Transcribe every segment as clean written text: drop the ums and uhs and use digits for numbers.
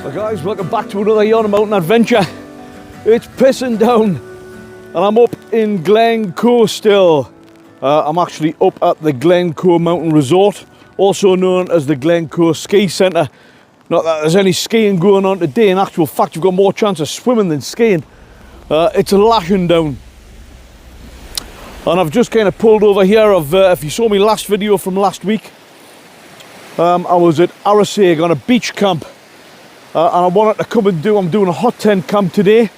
Well guys, welcome back to another Yonder Mountain Adventure. It's pissing down and I'm up in Glencoe still. I'm actually up at the Glencoe Mountain Resort, also known as the Glencoe Ski Centre. Not that there's any skiing going on today, in actual fact you've got more chance of swimming than skiing. It's lashing down. And I've just kind of pulled over here. If you saw my last video from last week, I was at Arrowsig on a beach camp. And I wanted to come and I'm doing a hot tent camp today, and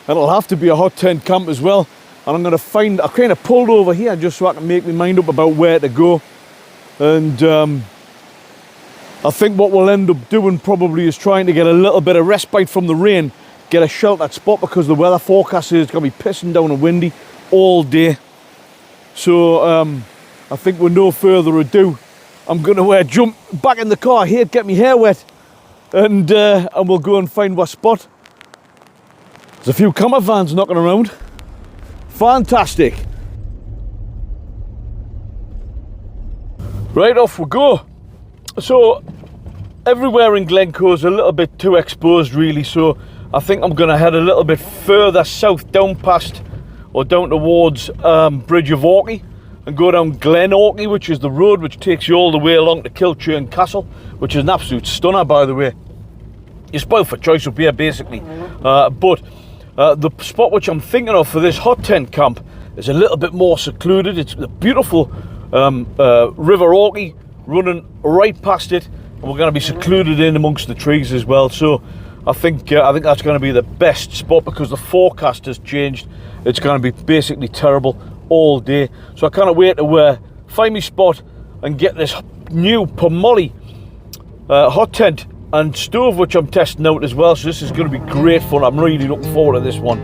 it'll have to be a hot tent camp as well. And I'm going to I kind of pulled over here just so I can make my mind up about where to go. And I think what we'll end up doing probably is trying to get a little bit of respite from the rain, get a sheltered spot, because the weather forecast is it's going to be pissing down and windy all day. So I think with no further ado, I'm going to jump back in the car here, get my hair wet, and we'll go and find our spot. There's a few camper vans knocking around. Fantastic. Right, off we go. So everywhere in Glencoe is a little bit too exposed really, so I think I'm going to head a little bit further south, down past or down towards Bridge of Orkney, and go down Glen Orkney, which is the road which takes you all the way along to Kilchurn Castle, which is an absolute stunner, by the way. You're spoiled for choice up here, basically. But the spot which I'm thinking of for this hot tent camp is a little bit more secluded. It's the beautiful River Orkney running right past it, and we're going to be secluded in amongst the trees as well. So I think that's going to be the best spot, because the forecast has changed. It's going to be basically terrible all day. So I can't wait to find my spot and get this new Pomoly hot tent and stove which I'm testing out as well. So this is going to be great fun. I'm really looking forward to this one.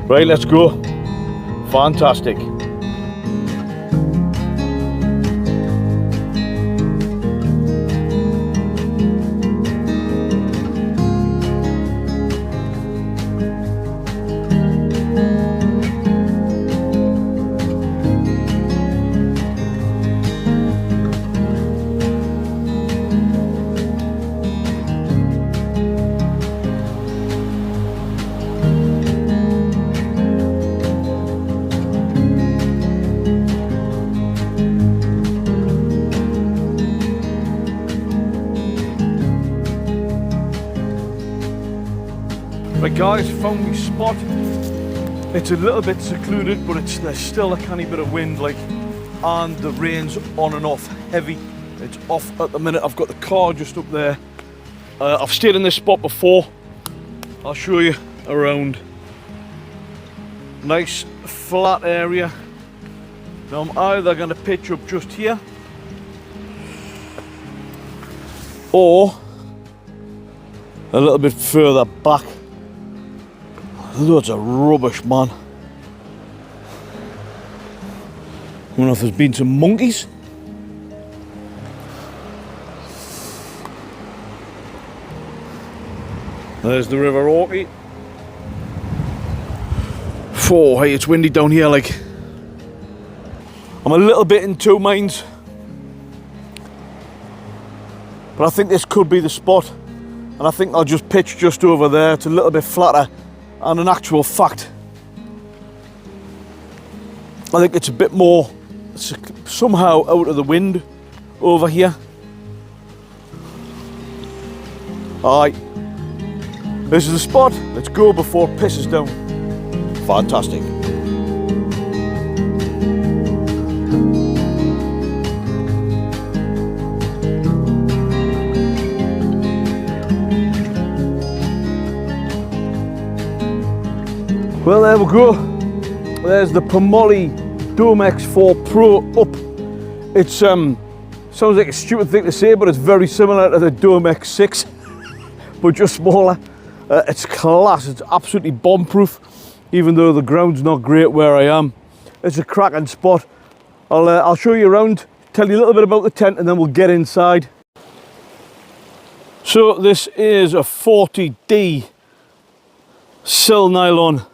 Right, let's go. Fantastic. Right guys, found my spot. It's a little bit secluded, but there's still a canny bit of wind, and the rain's on and off heavy. It's off at the minute. I've got the car just up there. I've stayed in this spot before. I'll show you around. Nice flat area. Now I'm either going to pitch up just here, or a little bit further back. Loads of rubbish, man. I wonder if there's been some monkeys. There's the River Orkney. Oh, hey, it's windy down here, I'm a little bit in two minds, but I think this could be the spot, and I think I'll just pitch just over there. It's a little bit flatter. And in actual fact, I think it's a bit more somehow out of the wind over here. Alright, this is the spot. Let's go before it pisses down. Fantastic. Well, there we go. There's the Pomoly Dome X4 Pro up. It's sounds like a stupid thing to say, but it's very similar to the Dome X6, but just smaller. It's class. It's absolutely bomb-proof, even though the ground's not great where I am. It's a cracking spot. I'll show you around, tell you a little bit about the tent, and then we'll get inside. So this is a 40D sil nylon,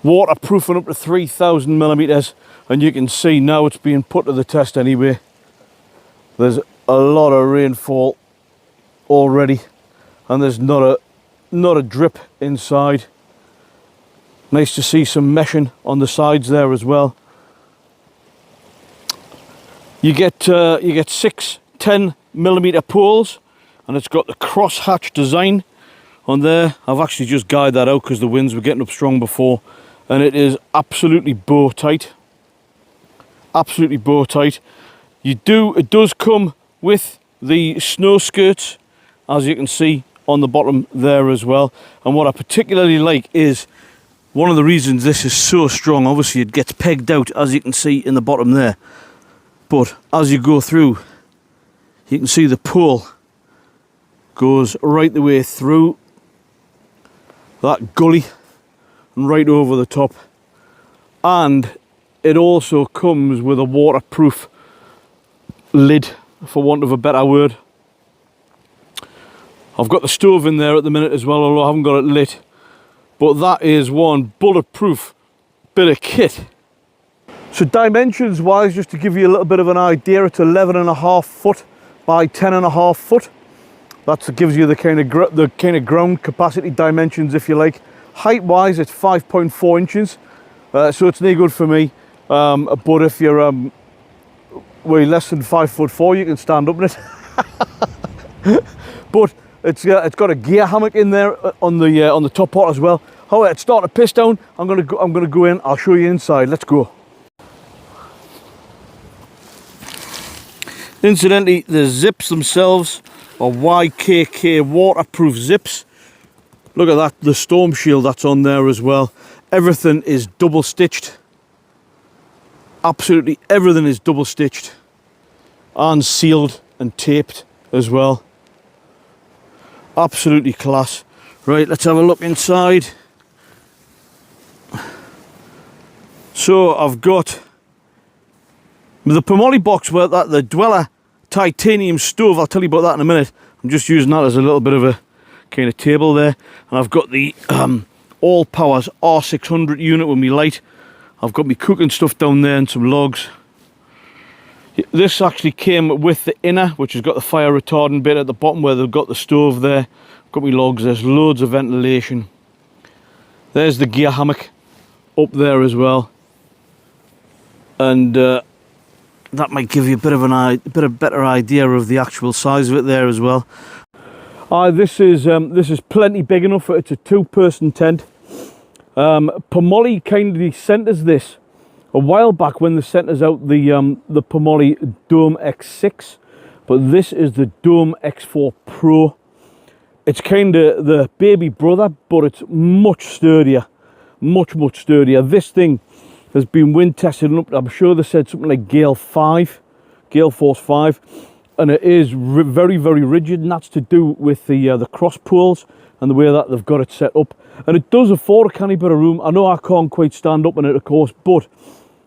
waterproofing up to 3,000 millimeters, and you can see now it's being put to the test anyway. There's a lot of rainfall already, and there's not a drip inside. Nice to see some meshing on the sides there as well. You get 6 10mm poles, and it's got the cross-hatch design on there. I've actually just guyed that out because the winds were getting up strong before, and it is absolutely bow tight. Absolutely bow tight. It does come with the snow skirts, as you can see on the bottom there as well. And what I particularly like is, one of the reasons this is so strong, obviously it gets pegged out, as you can see in the bottom there. But as you go through, you can see the pole goes right the way through that gully and right over the top. And it also comes with a waterproof lid, for want of a better word. I've got the stove in there at the minute as well, although I haven't got it lit. But that is one bulletproof bit of kit. So dimensions wise, just to give you a little bit of an idea, it's 11.5 foot by 10.5 foot. That gives you the kind of ground capacity dimensions, if you like. Height wise, it's 5.4 inches. So it's no good for me. But if you're way less than 5'4", you can stand up in it. But it's got a gear hammock in there on the top part as well. However, it's starting to piss down. I'm gonna go in. I'll show you inside. Let's go. Incidentally, the zips themselves are YKK waterproof zips. Look at that, the storm shield that's on there as well. Everything is double stitched. Absolutely everything is double stitched and sealed and taped as well. Absolutely class. Right, let's have a look inside. So I've got the Pomoly box where the Dweller titanium stove. I'll tell you about that in a minute. I'm just using that as a little bit of a kind of table there. And I've got the All Powers R600 unit with me light. I've got me cooking stuff down there and some logs. This actually came with the inner, which has got the fire retardant bit at the bottom where they've got the stove there. Got me logs, there's loads of ventilation. There's the gear hammock up there as well. And that might give you a bit of better idea of the actual size of it there as well. This is plenty big enough. It's a 2-person tent. Pomoly kindly sent us this a while back when they sent us out the Pomoly Dome X6, but this is the Dome X4 Pro. It's kind of the baby brother, but it's much sturdier, much sturdier. This thing has been wind tested up. I'm sure they said something like Gale Force 5, and it is very rigid, and that's to do with the cross poles and the way that they've got it set up. And it does afford a canny bit of room. I know I can't quite stand up in it, of course, but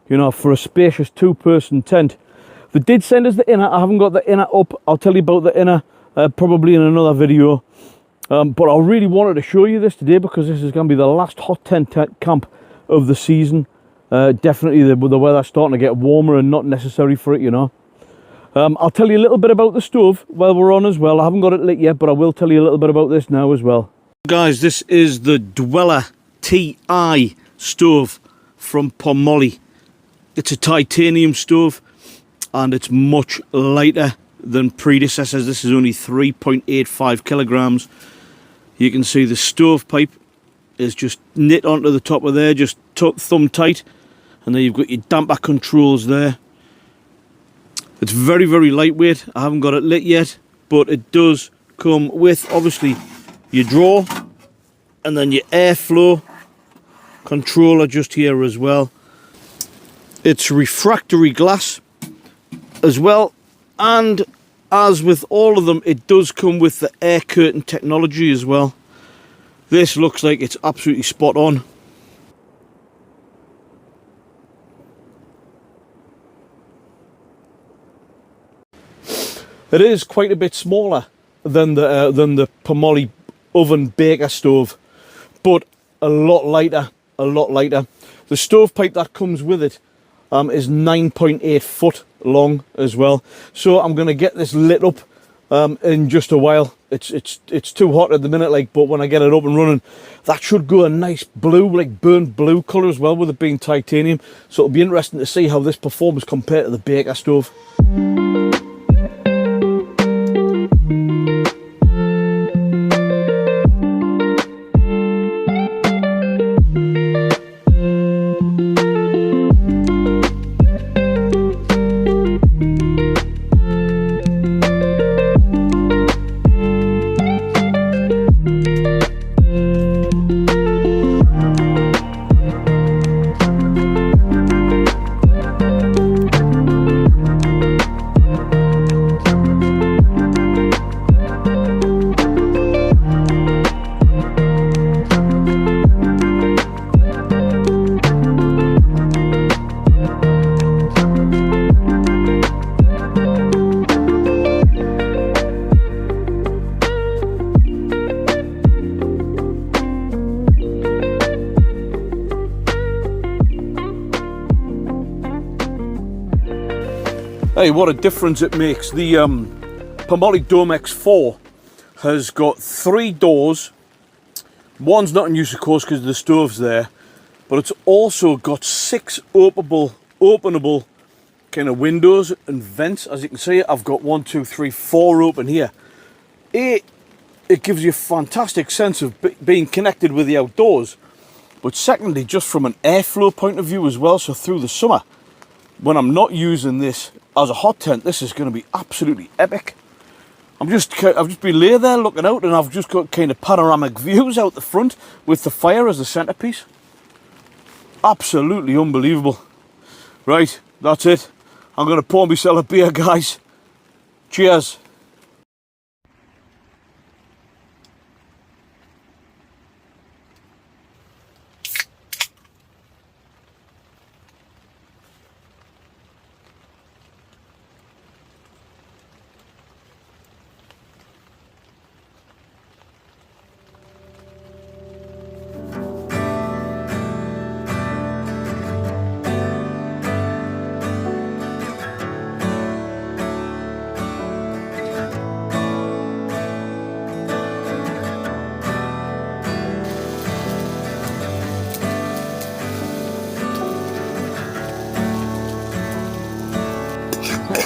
you know, for a spacious 2-person tent. They did send us the inner. I haven't got the inner up. I'll tell you about the inner probably in another video. But I really wanted to show you this today because this is going to be the last hot tent camp of the season. Definitely with the weather starting to get warmer and not necessary for it, you know. I'll tell you a little bit about the stove while we're on as well. I haven't got it lit yet, but I will tell you a little bit about this now as well. Guys, this is the Dweller TI stove from Pomoly. It's a titanium stove and it's much lighter than predecessors. This is only 3.85 kilograms. You can see the stovepipe is just knit onto the top of there, just thumb tight, and then you've got your damper controls there. It's very lightweight. I haven't got it lit yet, but it does come with obviously your drawer and then your airflow controller just here as well. It's refractory glass as well, and as with all of them, it does come with the air curtain technology as well. This looks like it's absolutely spot on. It is quite a bit smaller than the Pomoly oven baker stove, but a lot lighter, The stovepipe that comes with it is 9.8 foot long as well. So I'm going to get this lit up in just a while. it's too hot at the minute, like, but when I get it up and running, that should go a nice blue, like burnt blue colour as well, with it being titanium. So it'll be interesting to see how this performs compared to the Baker stove. Hey, what a difference it makes. The Pomoly Domex 4 has got 3 doors. One's not in use, of course, because the stove's there, but it's also got 6 openable kind of windows and vents. As you can see, I've got 1, 2, 3, 4 open here. It gives you a fantastic sense of being connected with the outdoors, but secondly, just from an airflow point of view as well. So through the summer, when I'm not using this as a hot tent, this is going to be absolutely epic. I've just been laying there looking out, and I've just got kind of panoramic views out the front with the fire as the centerpiece. Absolutely unbelievable. Right, that's it. I'm going to pour myself a beer, guys. Cheers.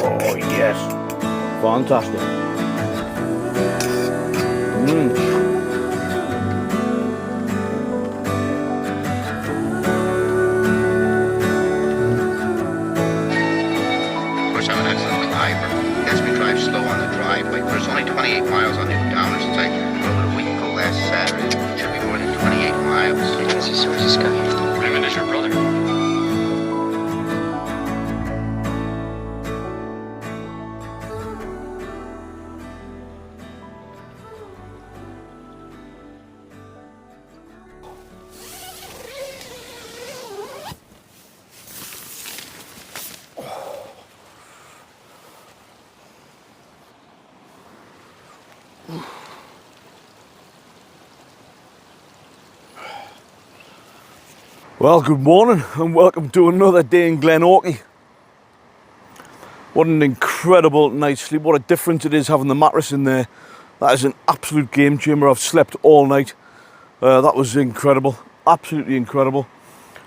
Oh yes, fantastic. Of course, I'm an excellent driver. Yes, we drive slow on the driveway, but it's only 28 miles on the downers. It's like over a week ago last Saturday. It should be more than 28 miles. This is this guy. Raymond is your brother. Well, good morning and welcome to another day in Glen Orkney. What an incredible night's sleep. What a difference it is having the mattress in there. That is an absolute game changer. I've slept all night. That was incredible, absolutely incredible.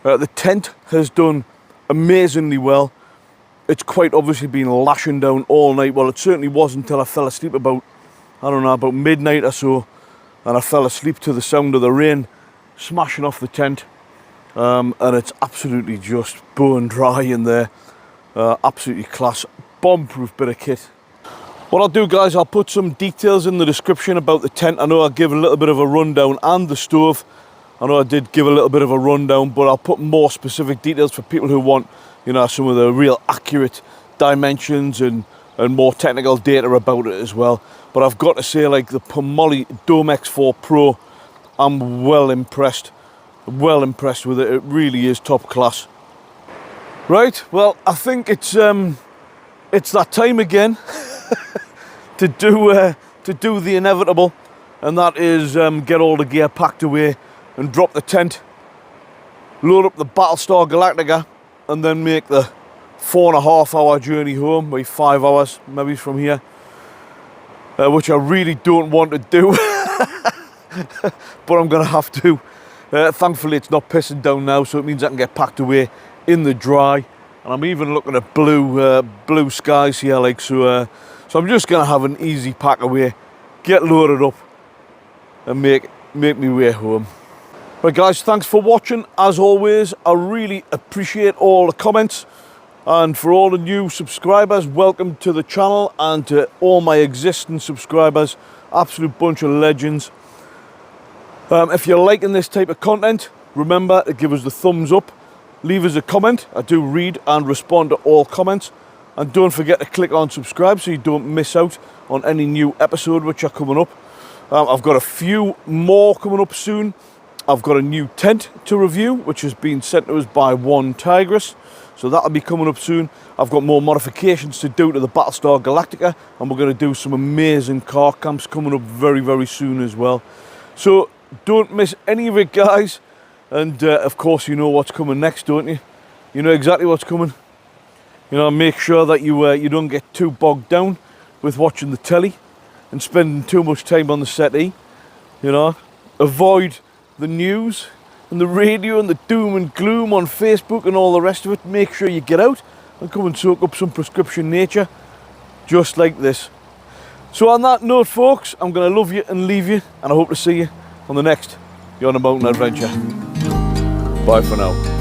The tent has done amazingly well. It's quite obviously been lashing down all night. Well, it certainly was until I fell asleep about, I don't know, about midnight or so, and I fell asleep to the sound of the rain smashing off the tent. And it's absolutely just bone dry in there. Absolutely class, bomb-proof bit of kit. What I'll do, guys, I'll put some details in the description about the tent. I know I'll give a little bit of a rundown, and the stove. I know I did give a little bit of a rundown, but I'll put more specific details for people who want, you know, some of the real accurate dimensions and more technical data about it as well. But I've got to say, like, the Pomoly Domex 4 Pro, I'm well impressed with it. It really is top class. Right, well, I think it's that time again to do the inevitable, and that is get all the gear packed away and drop the tent, load up the Battlestar Galactica, and then make the 4.5 hour journey home, maybe 5 hours maybe from here. which I really don't want to do, but I'm going to have to. Thankfully it's not pissing down now, so it means I can get packed away in the dry, and I'm even looking at blue skies here, like, so I'm just going to have an easy pack away, get loaded up and make me way home. Right guys, thanks for watching. As always, I really appreciate all the comments, and for all the new subscribers, welcome to the channel, and to all my existing subscribers, absolute bunch of legends. If you're liking this type of content, remember to give us the thumbs up, leave us a comment. I do read and respond to all comments, and don't forget to click on subscribe so you don't miss out on any new episode which are coming up. I've got a few more coming up soon. I've got a new tent to review, which has been sent to us by One Tigress, so that'll be coming up soon. I've got more modifications to do to the Battlestar Galactica, and we're going to do some amazing car camps coming up very, very soon as well. So don't miss any of it, guys. And of course, you know what's coming next, don't you? You know exactly what's coming. You know, make sure that you don't get too bogged down with watching the telly and spending too much time on the settee. You know, avoid the news and the radio and the doom and gloom on Facebook and all the rest of it. Make sure you get out and come and soak up some prescription nature, just like this. So on that note, folks, I'm going to love you and leave you, and I hope to see you on the next Yonder Mountain Adventure. Bye for now.